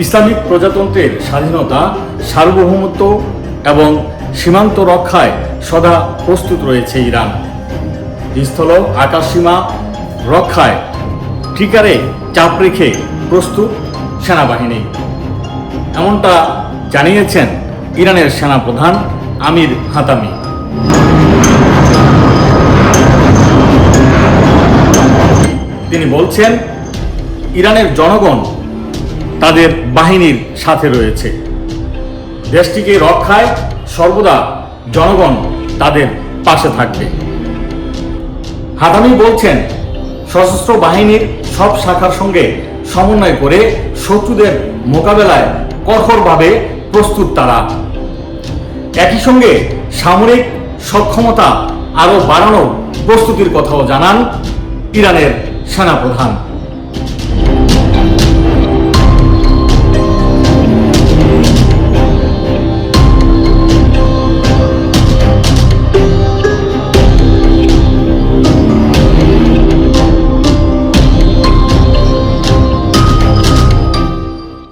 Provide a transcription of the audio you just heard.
Islamic প্রজাতন্ত্রের স্বাধীনতা, সার্বভৌমত্ব এবং সীমান্ত রক্ষায় সদা প্রস্তুত রয়েছে ইরান। স্থল আকাশসীমা রক্ষায় ট্রিগারে চাপ রেখে প্রস্তুত সেনাবাহিনী, এমনটা জানিয়েছেন ইরানের সেনাপ্রধান আমির হাতামি। তিনি বলছেন, ইরানের জনগণ তাদের বাহিনীর সাথে রয়েছে। দেশটিকে রক্ষায় সর্বদা জনগণ তাদের পাশে থাকবে। হাতামি বলছেন, সশস্ত্র বাহিনীর সব শাখার সঙ্গে সমন্বয় করে শত্রুদের মোকাবেলায় কঠোরভাবে প্রস্তুত তারা। একই সঙ্গে সামরিক সক্ষমতা আরও বাড়ানোর প্রস্তুতির কথাও জানান ইরানের সেনাপ্রধান।